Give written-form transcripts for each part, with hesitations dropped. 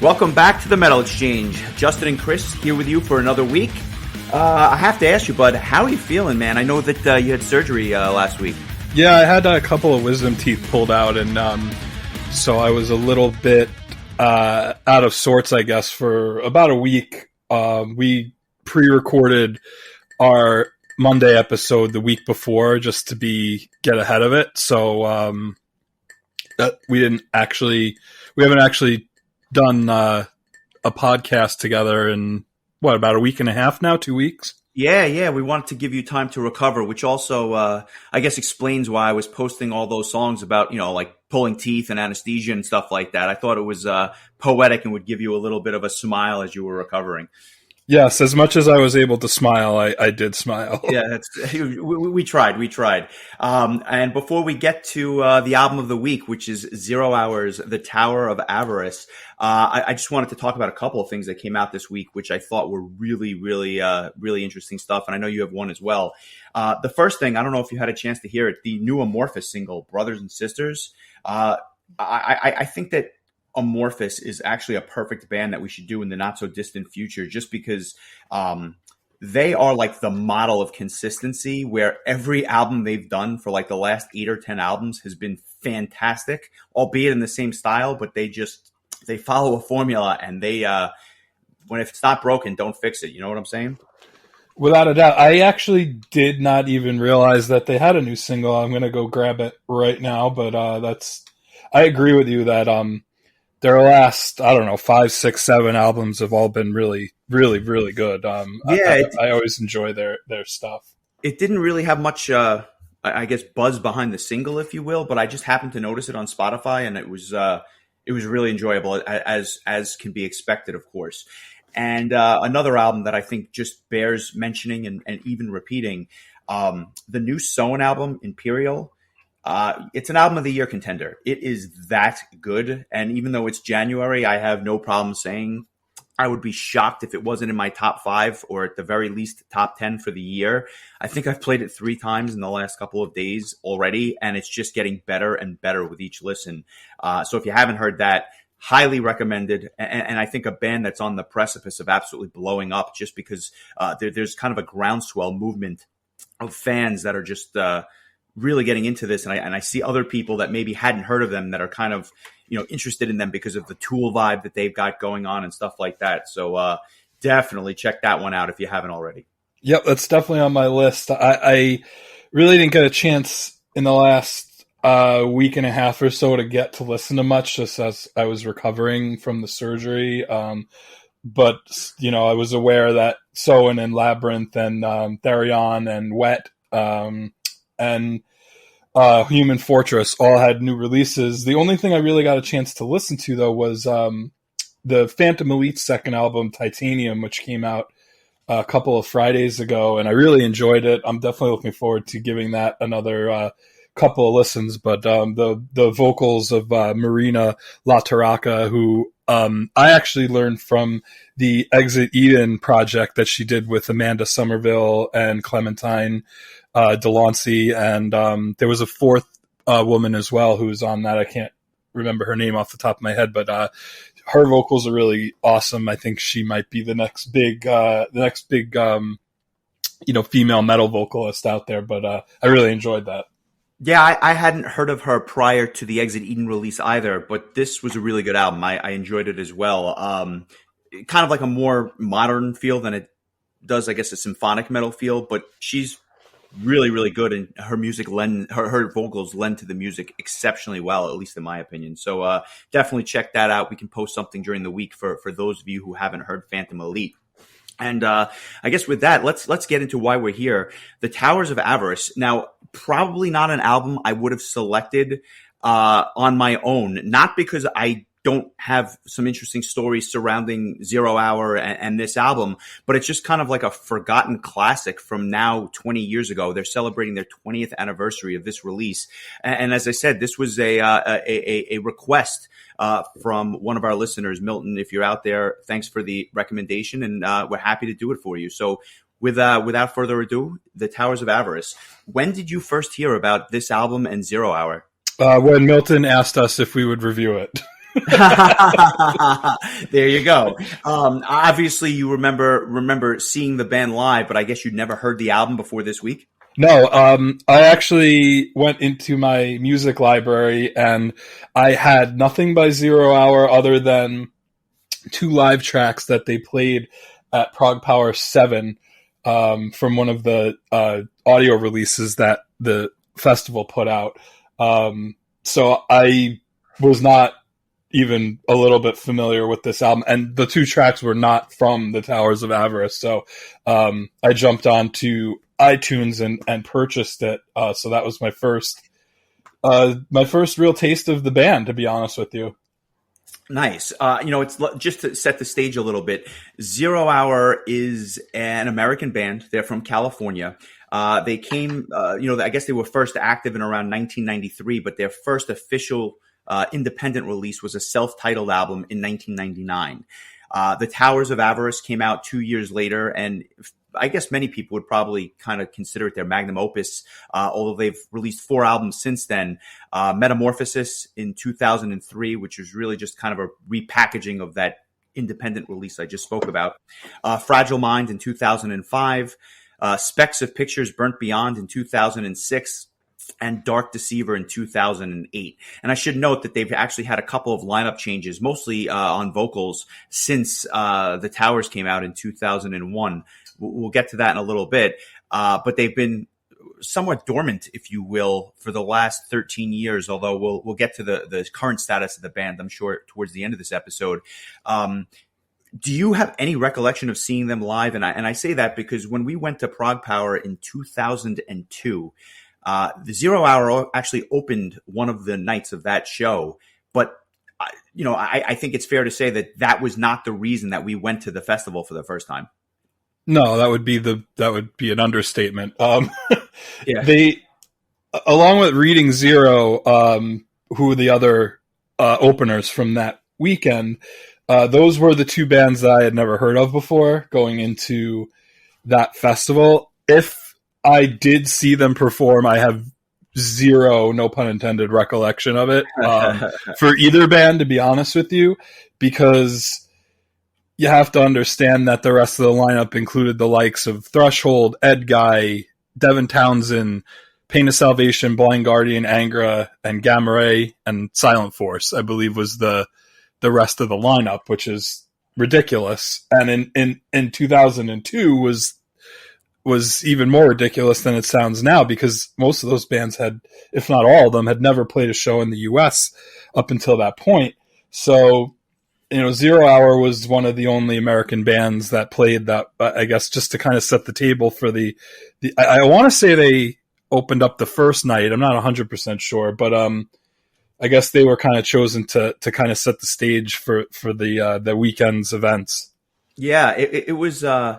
Welcome back to the Metal Exchange. Justin and Chris here with you for another week. I have to ask you, bud, how are you feeling, man? I know that you had surgery last week. Yeah, I had a couple of wisdom teeth pulled out, and so I was a little bit out of sorts, I guess, for about a week. We pre-recorded our Monday episode the week before just to get ahead of it. So we haven't actually done a podcast together in about a week and a half now, 2 weeks. Yeah, we wanted to give you time to recover, which also, I guess, explains why I was posting all those songs about, like pulling teeth and anesthesia and stuff like that. I thought it was poetic and would give you a little bit of a smile as you were recovering. Yes, as much as I was able to smile, I did smile. Yeah, we tried. And before we get to the album of the week, which is 0 Hours, The Tower of Avarice, I just wanted to talk about a couple of things that came out this week, which I thought were really, really, really interesting stuff. And I know you have one as well. The first thing, I don't know if you had a chance to hear it, the new Amorphous single, Brothers and Sisters. I think that Amorphous is actually a perfect band that we should do in the not so distant future, just because they are like the model of consistency, where every album they've done for like the last 8 or 10 albums has been fantastic, albeit in the same style, but they follow a formula, and when if it's not broken, don't fix it. You know what I'm saying? Without a doubt. I actually did not even realize that they had a new single. I'm going to go grab it right now, but I agree with you that their last, 5, 6, 7 albums have all been really, really, really good. I always enjoy their stuff. It didn't really have much, I guess, buzz behind the single, if you will, but I just happened to notice it on Spotify, and it was really enjoyable, as can be expected, of course. And another album that I think just bears mentioning and even repeating, the new Soen album, Imperial. It's an album of the year contender. It is that good. And even though it's January, I have no problem saying I would be shocked if it wasn't in my top 5 or at the very least top 10 for the year. I think I've played it 3 times in the last couple of days already, and it's just getting better and better with each listen. So if you haven't heard that, highly recommended. And I think a band that's on the precipice of absolutely blowing up, just because there's kind of a groundswell movement of fans that are just really getting into this, and I see other people that maybe hadn't heard of them that are kind of interested in them because of the Tool vibe that they've got going on and stuff like that. So definitely check that one out if you haven't already. Yep, that's definitely on my list. I really didn't get a chance in the last week and a half or so to get to listen to much, just as I was recovering from the surgery. But I was aware that Soen and Labyrinth and Therion and Wet and Human Fortress all had new releases. The only thing I really got a chance to listen to, though, was the Phantom Elite's second album, Titanium, which came out a couple of Fridays ago, and I really enjoyed it. I'm definitely looking forward to giving that another couple of listens. But the vocals of Marina Lataraka, who I actually learned from the Exit Eden project that she did with Amanda Somerville and Clementine Delancey, and there was a fourth woman as well who was on that. I can't remember her name off the top of my head, but her vocals are really awesome. I think she might be the next big female metal vocalist out there. But I really enjoyed that. Yeah, I hadn't heard of her prior to the Exit Eden release either, but this was a really good album. I enjoyed it as well. Kind of like a more modern feel than it does, I guess, a symphonic metal feel, but she's really, really good, and her music her vocals lend to the music exceptionally well, at least in my opinion. So definitely check that out. We can post something during the week for those of you who haven't heard Phantom Elite. And I guess with that, let's get into why we're here. The Towers of Avarice. Now, probably not an album I would have selected on my own, not because I don't have some interesting stories surrounding 0 Hour and this album, but it's just kind of like a forgotten classic from now 20 years ago. They're celebrating their 20th anniversary of this release. And as I said, this was a request from one of our listeners, Milton. If you're out there, thanks for the recommendation, and we're happy to do it for you. So without further ado, The Towers of Avarice. When did you first hear about this album and 0 Hour? When Milton asked us if we would review it. There you go. Obviously, you remember seeing the band live, but I guess you'd never heard the album before this week. No, I actually went into my music library and I had nothing by Zero Hour other than two live tracks that they played at Prague Power 7 from one of the audio releases that the festival put out. So I was not even a little bit familiar with this album, and the two tracks were not from the Towers of Avarice. So I jumped onto iTunes and purchased it. So that was my first real taste of the band, to be honest with you. Nice. It's just to set the stage a little bit. Zero Hour is an American band. They're from California. They came, I guess they were first active in around 1993, but their first official independent release was a self-titled album in 1999. The Towers of Avarice came out 2 years later, and I guess many people would probably kind of consider it their magnum opus, although they've released 4 albums since then. Metamorphosis in 2003, which was really just kind of a repackaging of that independent release I just spoke about. Fragile Mind in 2005. Specks of Pictures Burnt Beyond in 2006. And Dark Deceiver in 2008. And I should note that they've actually had a couple of lineup changes, mostly on vocals, since The Towers came out in 2001. We'll get to that in a little bit. But they've been somewhat dormant, if you will, for the last 13 years, although we'll get to the current status of the band, I'm sure, towards the end of this episode. Do you have any recollection of seeing them live? And I say that because when we went to Prague Power in 2002, the Zero Hour actually opened one of the nights of that show, but I think it's fair to say that was not the reason that we went to the festival for the first time. No, that would be an understatement. Yeah. They, along with Reading Zero, who were the other openers from that weekend, those were the two bands that I had never heard of before going into that festival. If I did see them perform, I have zero, no pun intended, recollection of it for either band, to be honest with you, because you have to understand that the rest of the lineup included the likes of Threshold, Ed Guy, Devin Townsend, Pain of Salvation, Blind Guardian, Angra, and Gamma Ray, and Silent Force, I believe, was the rest of the lineup, which is ridiculous. And in 2002 was even more ridiculous than it sounds now, because most of those bands had, if not all of them, had never played a show in the US up until that point. So, Zero Hour was one of the only American bands that played that, I guess, just to kind of set the table for I want to say they opened up the first night. I'm not 100% sure, but I guess they were kind of chosen to kind of set the stage for the weekend's events. Yeah, it was. I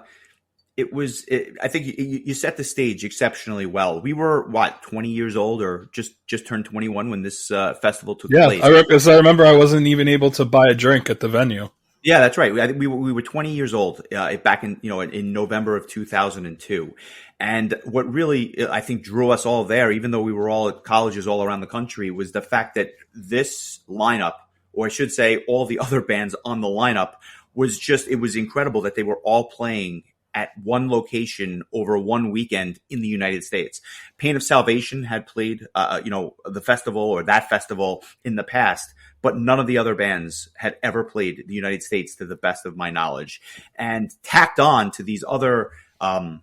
think you set the stage exceptionally well. We were 20 years old, or just turned 21 when this festival took place. Because I remember I wasn't even able to buy a drink at the venue. Yeah, that's right. I think we were 20 years old back in November of 2002. And what really, I think, drew us all there, even though we were all at colleges all around the country, was the fact that this lineup, or I should say all the other bands on the lineup, it was incredible that they were all playing at one location over one weekend in the United States. Pain of Salvation had played, the festival, or that festival, in the past, but none of the other bands had ever played the United States, to the best of my knowledge. And tacked on to these other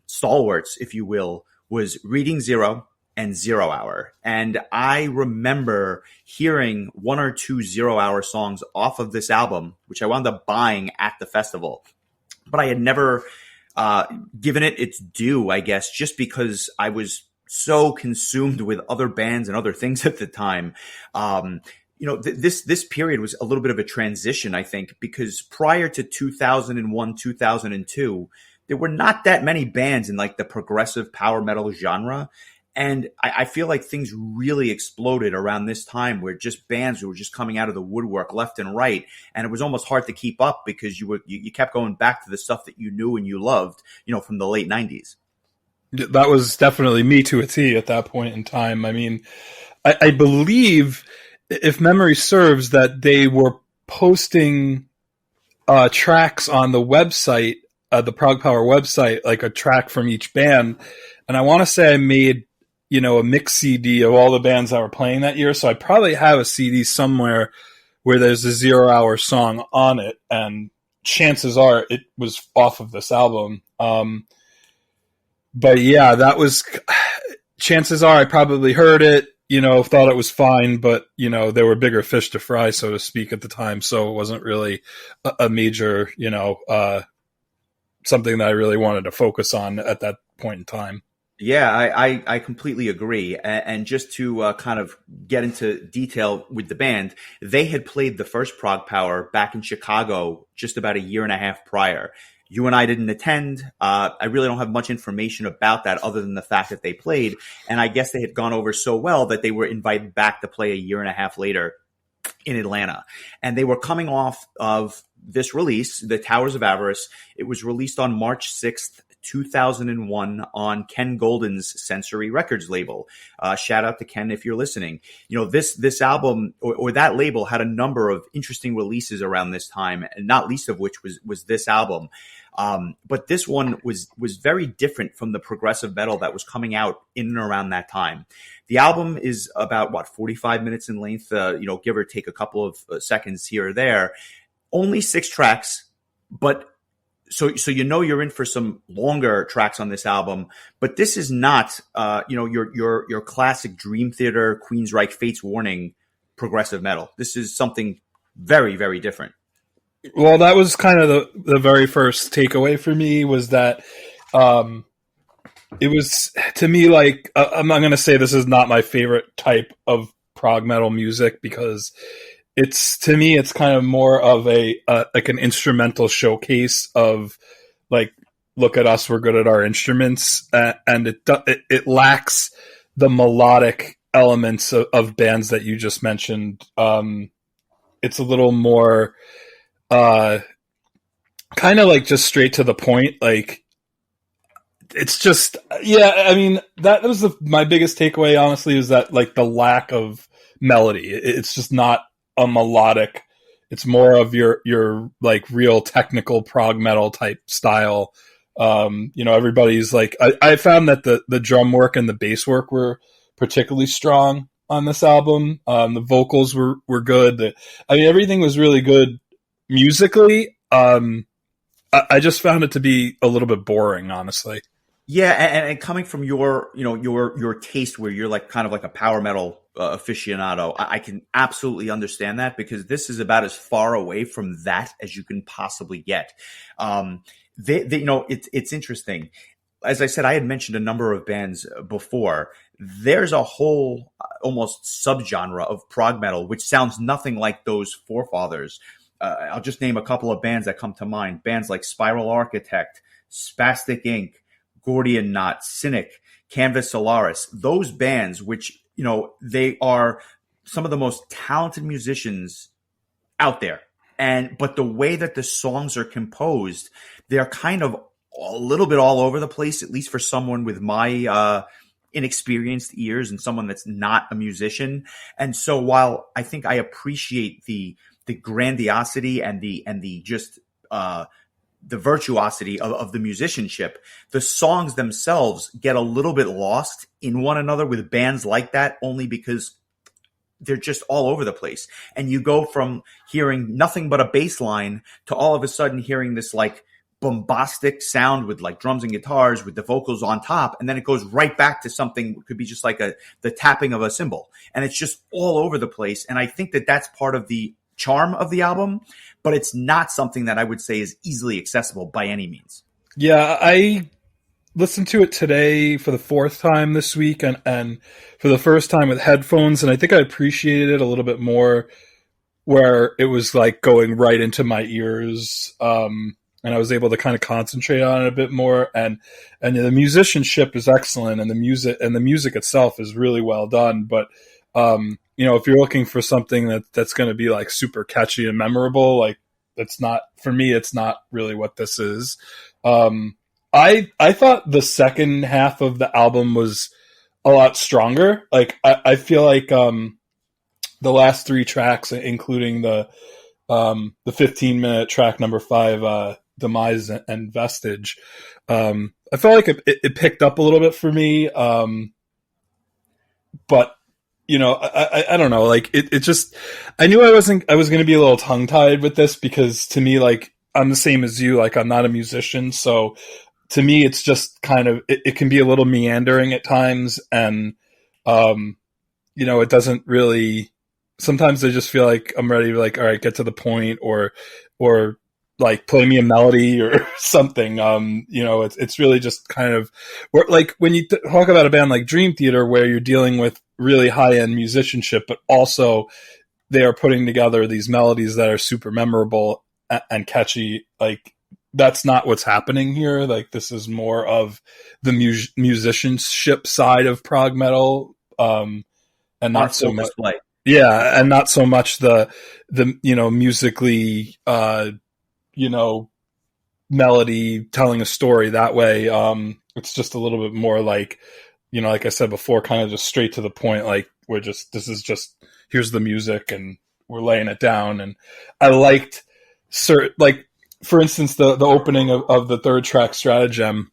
stalwarts, if you will, was Reading Zero and Zero Hour. And I remember hearing one or two Zero Hour songs off of this album, which I wound up buying at the festival, but I had never given it its due, I guess, just because I was so consumed with other bands and other things at the time. This period was a little bit of a transition, I think, because prior to 2001, 2002, there were not that many bands in like the progressive power metal genre. And I feel like things really exploded around this time, where just bands were just coming out of the woodwork left and right. And it was almost hard to keep up, because you kept going back to the stuff that you knew and you loved, from the late 90s. That was definitely me to a T at that point in time. I mean, I believe, if memory serves, that they were posting tracks on the website, the Prog Power website, like a track from each band. And I want to say I made, a mix CD of all the bands that were playing that year. So I probably have a CD somewhere where there's a 0 Hour song on it. And chances are it was off of this album. But yeah, that was, chances are I probably heard it, thought it was fine, but, there were bigger fish to fry, so to speak, at the time. So it wasn't really a major, something that I really wanted to focus on at that point in time. Yeah, I completely agree. And just to kind of get into detail with the band, they had played the first Prog Power back in Chicago just about a year and a half prior. You and I didn't attend. I really don't have much information about that other than the fact that they played. And I guess they had gone over so well that they were invited back to play a year and a half later in Atlanta. And they were coming off of this release, the Towers of Avarice. It was released on March 6th, 2001 on Ken Golden's Sensory Records label. Shout out to Ken if you're listening. This album or that label had a number of interesting releases around this time, and not least of which was this album. But this one was very different from the progressive metal that was coming out in and around that time. The album is about 45 minutes in length, give or take a couple of seconds here or there. Only 6 tracks, but so you're in for some longer tracks on this album, but this is not your classic Dream Theater, Queensryche, Fates Warning progressive metal. This is something very, very different. Well, that was kind of the very first takeaway for me, was that it was, to me, like, I'm not going to say this is not my favorite type of prog metal music, because to me, it's kind of more of like an instrumental showcase of, like, look at us, we're good at our instruments, and it lacks the melodic elements of bands that you just mentioned. It's a little more kind of like just straight to the point. Like, it's just, yeah, I mean, that was my biggest takeaway, honestly, is that, like, the lack of melody. It's just not a melodic, it's more of your like real technical prog metal type style. Everybody's like, I found that the drum work and the bass work were particularly strong on this album. The vocals were good. Everything was really good musically. I just found it to be a little bit boring, honestly. Yeah, and coming from your taste, where you're like kind of like a power metal aficionado, I can absolutely understand that, because this is about as far away from that as you can possibly get. It's interesting. As I said, I had mentioned a number of bands before. There's a whole almost subgenre of prog metal which sounds nothing like those forefathers. I'll just name a couple of bands that come to mind. Bands like Spiral Architect, Spastic Inc., Gordian Knot, Cynic, Canvas Solaris, those bands, which, they are some of the most talented musicians out there. But the way that the songs are composed, they're kind of a little bit all over the place, at least for someone with my inexperienced ears and someone that's not a musician. And so while I think I appreciate the grandiosity and the just the virtuosity of the musicianship, the songs themselves get a little bit lost in one another with bands like that, only because they're just all over the place. And you go from hearing nothing but a bass line to all of a sudden hearing this like bombastic sound with like drums and guitars with the vocals on top. And then it goes right back to something that could be just like the tapping of a cymbal. And it's just all over the place. And I think that that's part of the charm of the album, but it's not something that I would say is easily accessible by any means. Yeah, I listened to it today for the 4th time this week, and for the first time with headphones, and I think I appreciated it a little bit more, where it was like going right into my ears, and I was able to kind of concentrate on it a bit more, and the musicianship is excellent, and the music itself is really well done, but if you're looking for something that's going to be like super catchy and memorable, like, that's not, for me, it's not really what this is. I thought the second half of the album was a lot stronger. Like, I feel like the last 3 tracks, including the the 15-minute track number 5, Demise and Vestige. I felt like it picked up a little bit for me, but I don't know. Like it just, I knew I was going to be a little tongue tied with this because to me, like I'm the same as you. Like I'm not a musician, so to me, it's just kind of it can be a little meandering at times, and it doesn't really. Sometimes I just feel like I'm ready to like, all right, get to the point, or like play me a melody or something. It's really just kind of like when you talk about a band like Dream Theater, where you're dealing with really high end musicianship, but also they are putting together these melodies that are super memorable and catchy. Like that's not what's happening here. Like this is more of the musicianship side of prog metal, and On not so full much. display. Yeah, and not so much the musically melody telling a story that way. It's just a little bit more like, like I said before, kind of just straight to the point. Like this is just, here's the music and we're laying it down. And I liked like, for instance, the opening of the third track, Stratagem.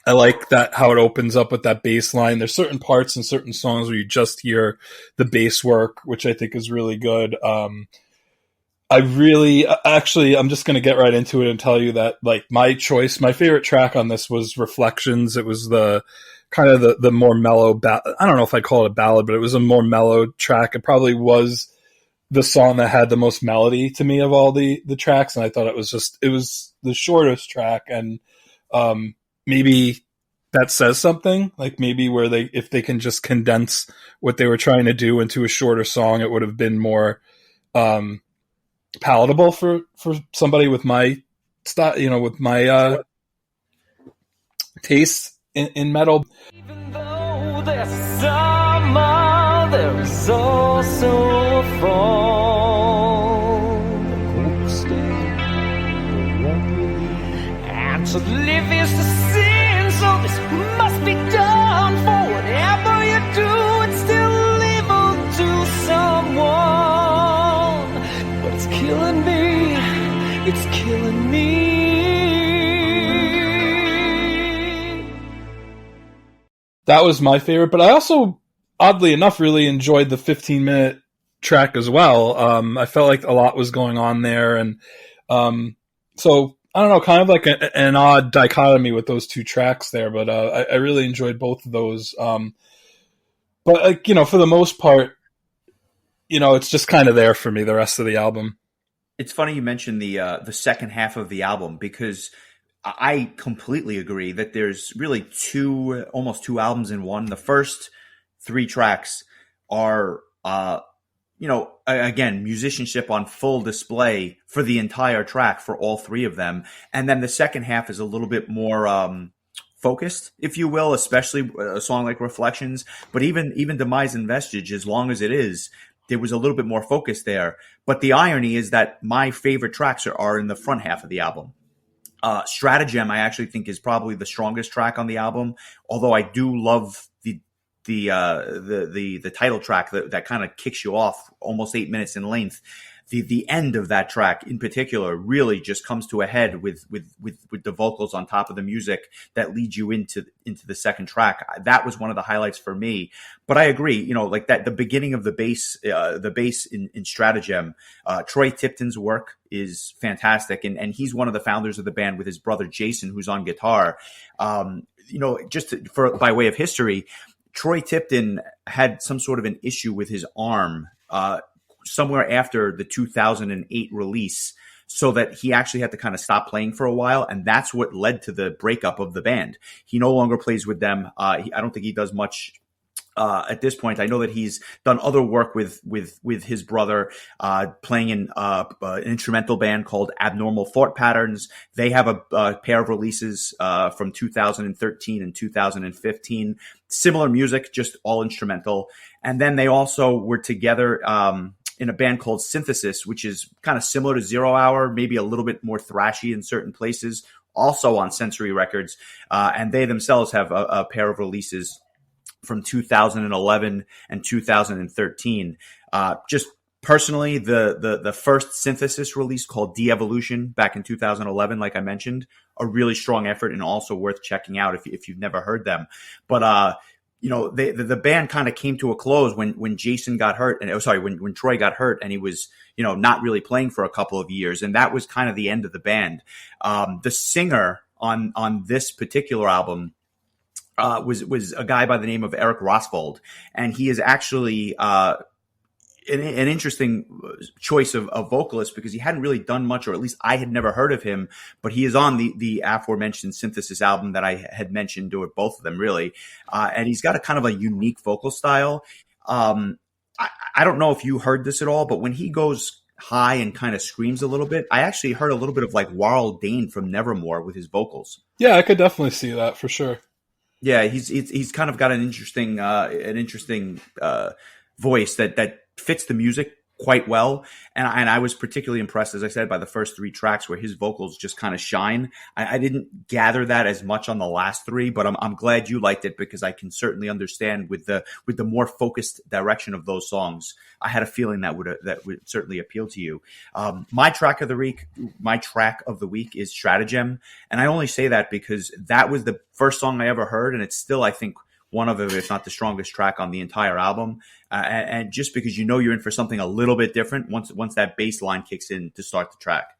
I like that how it opens up with that bass line. There's certain parts in certain songs where you just hear the bass work, which I think is really good. I'm just going to get right into it and tell you that like my favorite track on this was Reflections. It was the kind of the more mellow, I don't know if I call it a ballad, but it was a more mellow track. It probably was the song that had the most melody to me of all the tracks. And I thought it was the shortest track. And, maybe that says something, like maybe if they can just condense what they were trying to do into a shorter song, it would have been more, palatable for somebody with my style, with my taste in metal. Even though there's summer, there is also a fall. And to live is to sin, so this must be done. For whatever you do, it's still evil to someone. But it's killing me, it's killing me. That was my favorite, but I also, oddly enough, really enjoyed the 15-minute track as well. I felt like a lot was going on there, and so I don't know, kind of like an odd dichotomy with those two tracks there. But I really enjoyed both of those. But for the most part, it's just kind of there for me. The rest of the album. It's funny you mentioned the second half of the album, because I completely agree that there's really almost two albums in one. The first three tracks are, again, musicianship on full display for the entire track for all three of them. And then the second half is a little bit more focused, if you will, especially a song like Reflections. But even Demise and Vestige, as long as it is, there was a little bit more focus there. But the irony is that my favorite tracks are in the front half of the album. Stratagem, I actually think, is probably the strongest track on the album. Although I do love the title track that kind of kicks you off, almost 8 minutes in length. The end of that track in particular really just comes to a head with the vocals on top of the music that leads you into the second track. That was one of the highlights for me. But I agree, like that, the beginning of the bass in Stratagem, Troy Tipton's work is fantastic. And he's one of the founders of the band with his brother Jason, who's on guitar. By way of history, Troy Tipton had some sort of an issue with his arm, somewhere after the 2008 release, so that he actually had to kind of stop playing for a while. And that's what led to the breakup of the band. He no longer plays with them. I don't think he does much at this point. I know that he's done other work with his brother, playing in an instrumental band called Abnormal Thought Patterns. They have a pair of releases from 2013 and 2015. Similar music, just all instrumental. And then they also were together in a band called Synthesis, which is kind of similar to 0 Hour, maybe a little bit more thrashy in certain places, also on Sensory Records. And they themselves have a pair of releases from 2011 and 2013. Just personally, the first synthesis release called De-Evolution back in 2011, like I mentioned, a really strong effort and also worth checking out if you've never heard them. But the band kind of came to a close when Jason got hurt, and when Troy got hurt, and he was not really playing for a couple of years, and that was kind of the end of the band. The singer on this particular album was a guy by the name of Eric Rosvold, and he is actually an interesting choice of vocalist because he hadn't really done much, or at least I had never heard of him, but he is on the aforementioned Synthesis album that I had mentioned, or both of them really. And he's got a kind of a unique vocal style. I don't know if you heard this at all, but when he goes high and kind of screams a little bit, I actually heard a little bit of like Warrell Dane from Nevermore with his vocals. Yeah, I could definitely see that for sure. Yeah, he's kind of got an interesting voice that fits the music quite well, and I was particularly impressed, as I said, by the first three tracks where his vocals just kind of shine. I didn't gather that as much on the last three, but I'm glad you liked it because I can certainly understand with the more focused direction of those songs. I had a feeling that would certainly appeal to you. My track of the week is Stratagem, and I only say that because that was the first song I ever heard, and it's still, I think, one of them, if not the strongest track on the entire album. And just because you're in for something a little bit different once that bass line kicks in to start the track.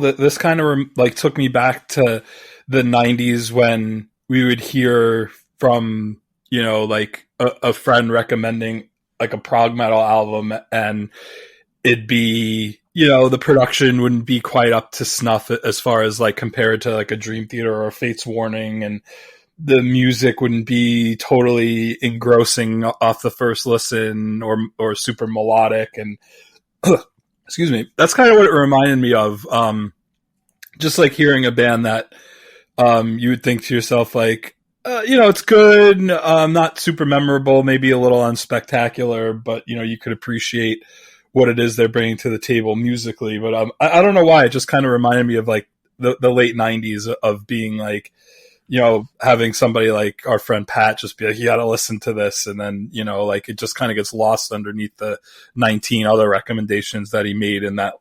This kind of took me back to the 90s when we would hear from, a friend recommending like a prog metal album, and it'd be, the production wouldn't be quite up to snuff as far as like compared to like a Dream Theater or a Fate's Warning, and the music wouldn't be totally engrossing off the first listen or super melodic, and excuse me. That's kind of what it reminded me of. Just like hearing a band that you would think to yourself, like, it's good, not super memorable, maybe a little unspectacular, but, you could appreciate what it is they're bringing to the table musically. But I don't know why. It just kind of reminded me of like the late 90s of being like, having somebody like our friend Pat just be like, you got to listen to this. And then, like it just kind of gets lost underneath the 19 other recommendations that he made in that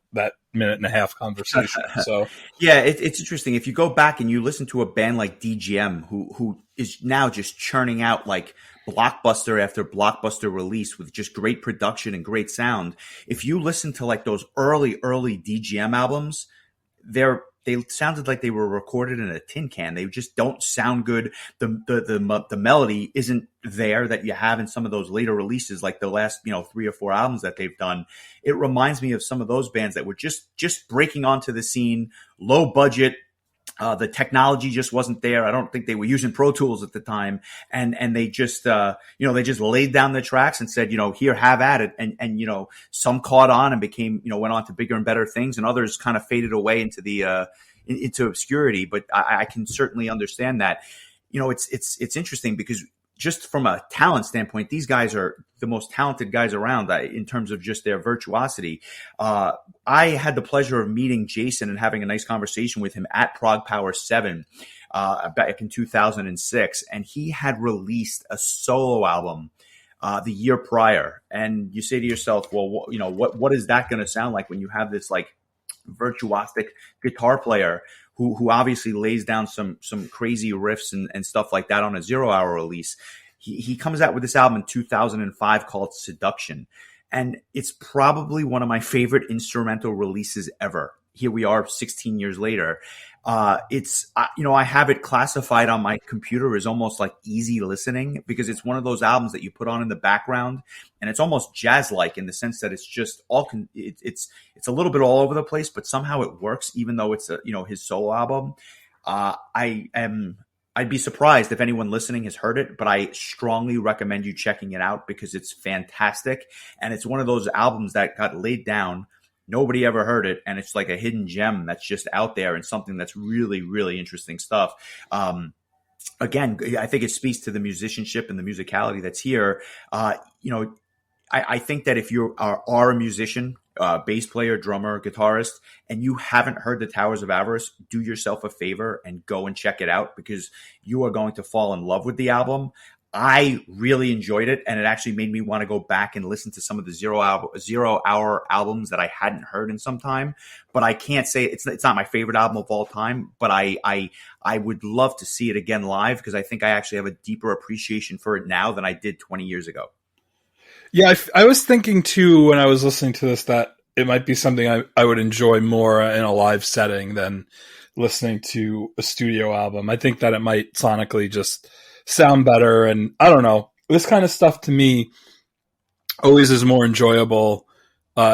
minute and a half conversation. So yeah, it's interesting. If you go back and you listen to a band like DGM, who is now just churning out like blockbuster after blockbuster release with just great production and great sound. If you listen to like those early DGM albums, they sounded like they were recorded in a tin can. They just don't sound good. The melody isn't there that you have in some of those later releases, like the last 3 or 4 albums that they've done. It reminds me of some of those bands that were just breaking onto the scene, low budget. The technology just wasn't there. I don't think they were using Pro Tools at the time, and they just they just laid down the tracks and said, here, have at it, and some caught on and became went on to bigger and better things, and others kind of faded away into the into obscurity. But I can certainly understand that. It's interesting because just from a talent standpoint, these guys are the most talented guys around in terms of just their virtuosity. I had the pleasure of meeting Jason and having a nice conversation with him at Prog Power 7 back in 2006, and he had released a solo album the year prior. And you say to yourself, well, what is that going to sound like when you have this like virtuosic guitar player who obviously lays down some crazy riffs and stuff like that on a 0 Hour release. He comes out with this album in 2005 called Seduction, and it's probably one of my favorite instrumental releases ever. Here we are 16 years later. I have it classified on my computer as almost like easy listening because it's one of those albums that you put on in the background, and it's almost jazz-like in the sense that it's just it's a little bit all over the place, but somehow it works even though it's his solo album. I am I'd be surprised if anyone listening has heard it, but I strongly recommend you checking it out because it's fantastic. And it's one of those albums that got laid down. Nobody ever heard it. And it's like a hidden gem that's just out there and something that's really, really interesting stuff. Again, I think it speaks to the musicianship and the musicality that's here. You know, I think that if you are a musician, bass player, drummer, guitarist, and you haven't heard the Towers of Avarice, do yourself a favor and go and check it out because you are going to fall in love with the album. I really enjoyed it, and it actually made me want to go back and listen to some of the zero hour albums that I hadn't heard in some time. But I can't say it's not my favorite album of all time. But I would love to see it again live because I think I actually have a deeper appreciation for it now than I did 20 years ago. Yeah, I was thinking too when I was listening to this that it might be something I would enjoy more in a live setting than listening to a studio album. I think that it might sonically just sound better. And I don't know, this kind of stuff to me always is more enjoyable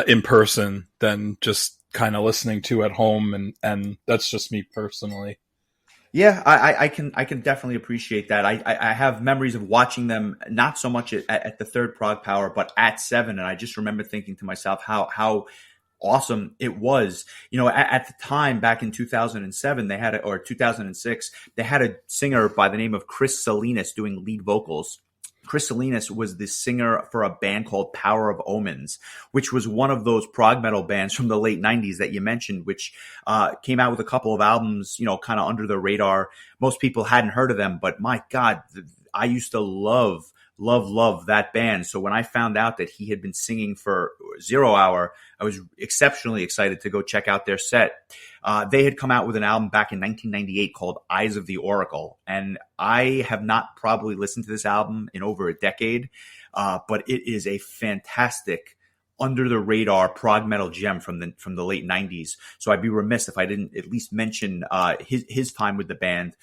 in person than just kind of listening to at home. And that's just me personally. Yeah, I can definitely appreciate that. I have memories of watching them not so much at the third Prague Power, but at Seven, and I just remember thinking to myself how awesome it was. You know, at the time back in 2007, or 2006, they had a singer by the name of Chris Salinas doing lead vocals. Chris Salinas was the singer for a band called Power of Omens, which was one of those prog metal bands from the late 90s that you mentioned, which came out with a couple of albums, you know, kind of under the radar. Most people hadn't heard of them, but my God, I used to love that band. So when I found out that he had been singing for Zero Hour, I was exceptionally excited to go check out their set. They had come out with an album back in 1998 called Eyes of the Oracle. And I have not probably listened to this album in over a decade, but it is a fantastic under the radar prog metal gem from the late 90s. So I'd be remiss if I didn't at least mention his time with the band.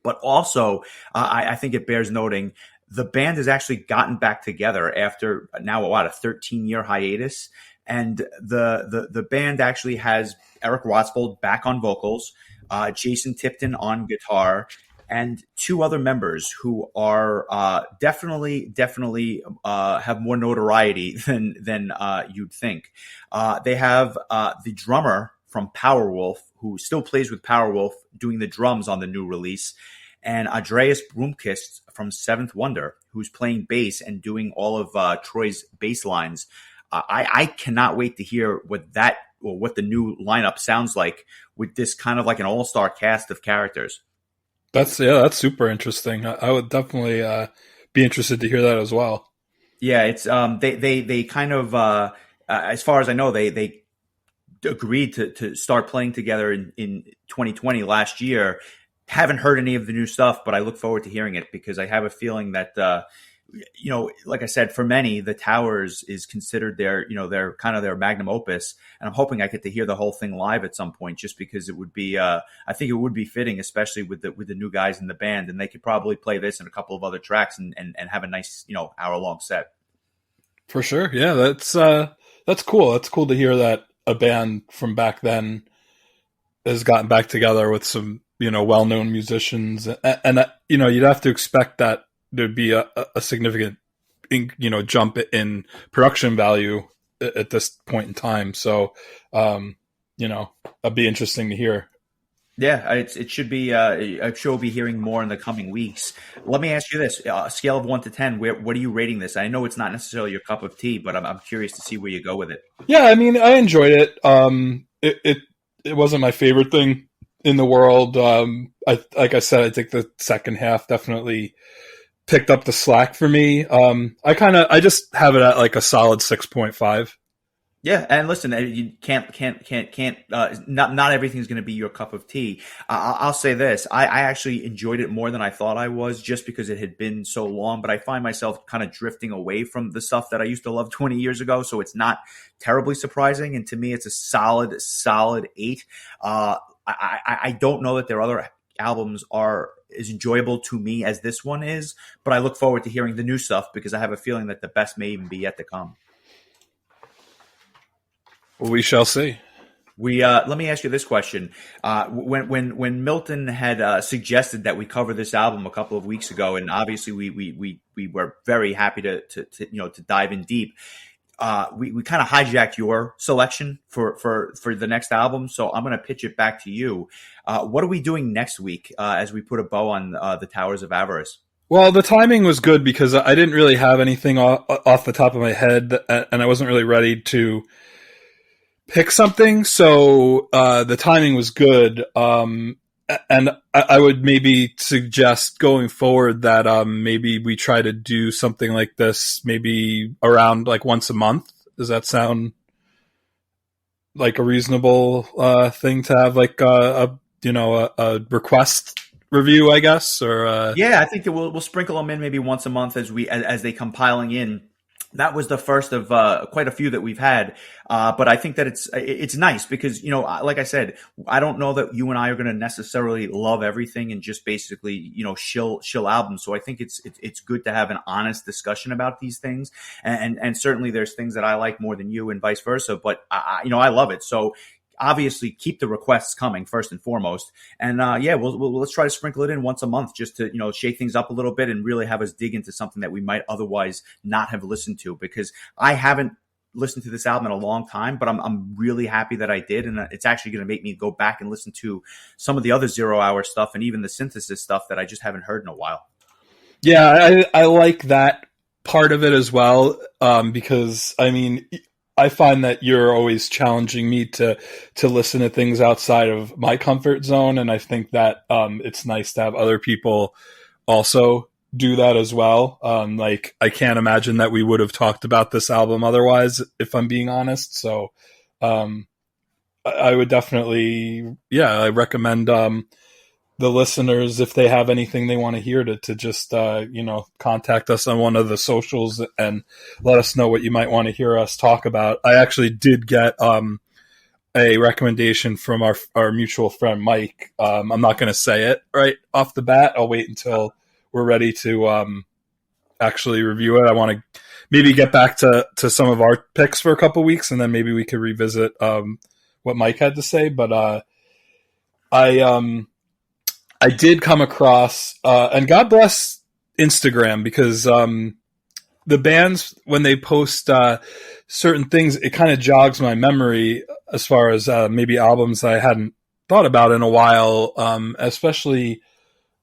But also, I think it bears noting the band has actually gotten back together after now a 13-year hiatus, and the band actually has Eric Rotsvold back on vocals, Jason Tipton on guitar, and two other members who are definitely have more notoriety than you'd think. They have the drummer from Powerwolf, who still plays with Powerwolf, doing the drums on the new release, and Andreas Brumkist from Seventh Wonder, who's playing bass and doing all of Troy's bass lines. I cannot wait to hear what the new lineup sounds like with this kind of like an all-star cast of characters. That's super interesting. I would definitely be interested to hear that as well. Yeah, it's they kind of as far as I know, they agreed to start playing together in 2020 last year. Haven't heard any of the new stuff, but I look forward to hearing it because I have a feeling that, you know, like I said, for many, the Towers is considered their kind of their magnum opus. And I'm hoping I get to hear the whole thing live at some point just because it would be, I think it would be fitting, especially with the new guys in the band. And they could probably play this and a couple of other tracks and have a nice, you know, hour-long set. For sure. Yeah, that's cool. That's cool to hear that a band from back then has gotten back together with some, you know, well-known musicians, and you know, you'd have to expect that there'd be a significant, you know, jump in production value at this point in time. So, you know, that'd be interesting to hear. Yeah, it should be. I'm sure we'll be hearing more in the coming weeks. Let me ask you this: scale of 1 to 10, what are you rating this? I know it's not necessarily your cup of tea, but I'm curious to see where you go with it. Yeah, I mean, I enjoyed it. It wasn't my favorite thing in the world. Like I said, I think the second half definitely picked up the slack for me. I just have it at like a solid 6.5. Yeah, and listen, you can't. Not everything's going to be your cup of tea. I'll say this: I actually enjoyed it more than I thought I was, just because it had been so long. But I find myself kind of drifting away from the stuff that I used to love 20 years ago. So it's not terribly surprising, and to me, it's a solid 8. I don't know that their other albums are as enjoyable to me as this one is, but I look forward to hearing the new stuff because I have a feeling that the best may even be yet to come. We shall see. We let me ask you this question: when Milton had suggested that we cover this album a couple of weeks ago, and obviously we were very happy to to dive in deep. We kind of hijacked your selection for the next album, so I'm going to pitch it back to you. What are we doing next week as we put a bow on the Towers of Avarice? Well, the timing was good because I didn't really have anything off the top of my head, and I wasn't really ready to pick something. So the timing was good. And I would maybe suggest going forward that maybe we try to do something like this maybe around like once a month. Does that sound like a reasonable thing to have, like a request review, I guess? Or Yeah, I think that we'll sprinkle them in maybe once a month as they come piling in. That was the first of quite a few that we've had, but I think that it's nice because like I said, I don't know that you and I are going to necessarily love everything and just basically shill albums. So I think it's good to have an honest discussion about these things, and certainly there's things that I like more than you and vice versa. But I love it. So obviously keep the requests coming first and foremost, and let's try to sprinkle it in once a month just to shake things up a little bit and really have us dig into something that we might otherwise not have listened to, because I haven't listened to this album in a long time, but I'm really happy that I did, and it's actually going to make me go back and listen to some of the other 0 Hour stuff and even the synthesis stuff that I just haven't heard in a while. Yeah, I like that part of it as well, because I find that you're always challenging me to listen to things outside of my comfort zone, and I think that it's nice to have other people also do that as well. Like, I can't imagine that we would have talked about this album otherwise, if I'm being honest. So I would definitely, I recommend the listeners, if they have anything they want to hear, to just contact us on one of the socials and let us know what you might want to hear us talk about. I actually did get a recommendation from our mutual friend Mike. I'm not going to say it right off the bat. I'll wait until we're ready to actually review it. I want to maybe get back to some of our picks for a couple weeks, and then maybe we could revisit what Mike had to say. But I did come across, and God bless Instagram, because the bands, when they post certain things, it kind of jogs my memory as far as maybe albums I hadn't thought about in a while, especially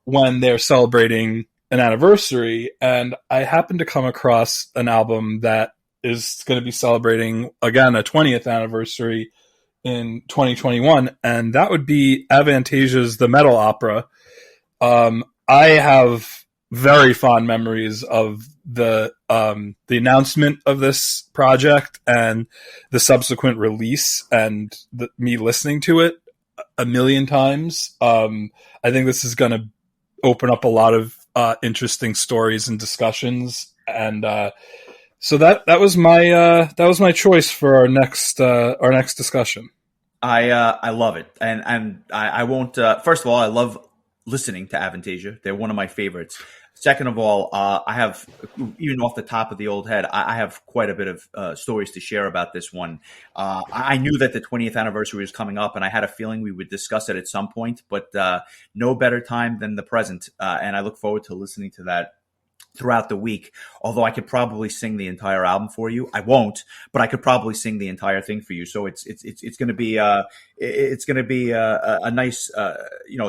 when they're celebrating an anniversary. And I happened to come across an album that is going to be celebrating, again, a 20th anniversary in 2021, and that would be Avantasia's The Metal Opera. I have very fond memories of the announcement of this project and the subsequent release, and me listening to it a million times. I think this is going to open up a lot of interesting stories and discussions, and so that was my choice for our next discussion. I love it, and I won't. First of all, I love listening to Avantasia. They're one of my favorites. Second of all, I have, even off the top of the old head, I have quite a bit of stories to share about this one. I knew that the 20th anniversary was coming up, and I had a feeling we would discuss it at some point, but no better time than the present, and I look forward to listening to that throughout the week. Although I could probably sing the entire album for you, I won't, but I could probably sing the entire thing for you. So it's going to be a nice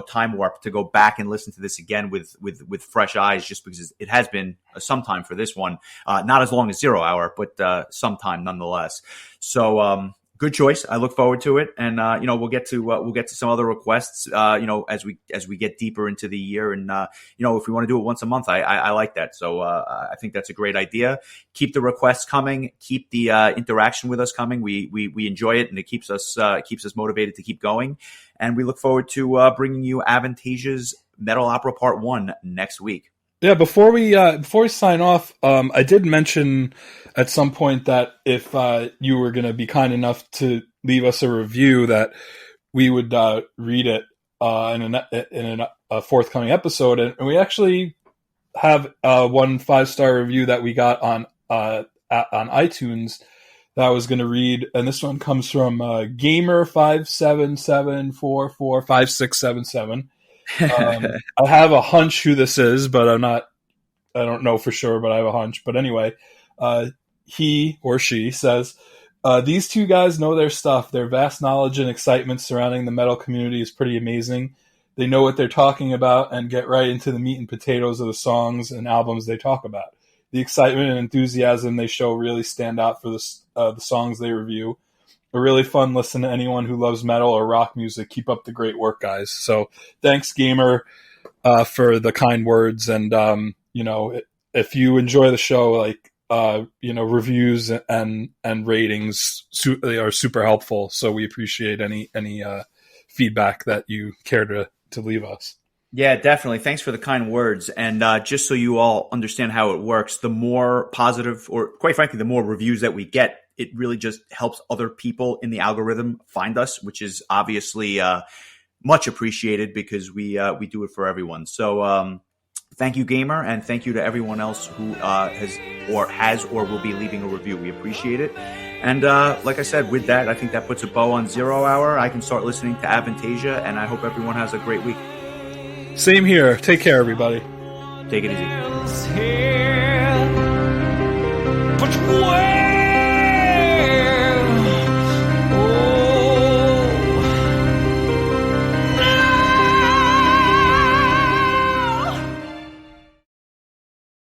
time warp to go back and listen to this again with fresh eyes, just because it has been some time for this one, not as long as 0 Hour, but some time nonetheless. So good choice. I look forward to it, and we'll get to some other requests as we get deeper into the year, and if we want to do it once a month, I like that. So I think that's a great idea. Keep the requests coming, keep the interaction with us coming. We enjoy it, and it keeps us motivated to keep going, and we look forward to bringing you Avantasia's Metal Opera Part 1 next week. Yeah, before we sign off, I did mention at some point that if you were going to be kind enough to leave us a review, that we would read it in a forthcoming episode, and we actually have one 5-star review that we got on iTunes that I was going to read, and this one comes from Gamer577445677. I have a hunch who this is, but I don't know for sure, but I have a hunch. But anyway, he or she says, these two guys know their stuff. Their vast knowledge and excitement surrounding the metal community is pretty amazing. They know what they're talking about and get right into the meat and potatoes of the songs and albums they talk about. The excitement and enthusiasm they show really stand out for the songs they review. A really fun listen to anyone who loves metal or rock music. Keep up the great work, guys. So thanks, Gamer, for the kind words. And, if you enjoy the show, reviews and ratings are super helpful. So we appreciate any feedback that you care to leave us. Yeah, definitely. Thanks for the kind words. And just so you all understand how it works, the more positive, or quite frankly, the more reviews that we get, it really just helps other people in the algorithm find us, which is obviously much appreciated because we do it for everyone. So thank you, Gamer, and thank you to everyone else who has or will be leaving a review. We appreciate it. And like I said, with that, I think that puts a bow on 0 Hour. I can start listening to Avantasia, and I hope everyone has a great week. Same here. Take care, everybody. Take it easy. But where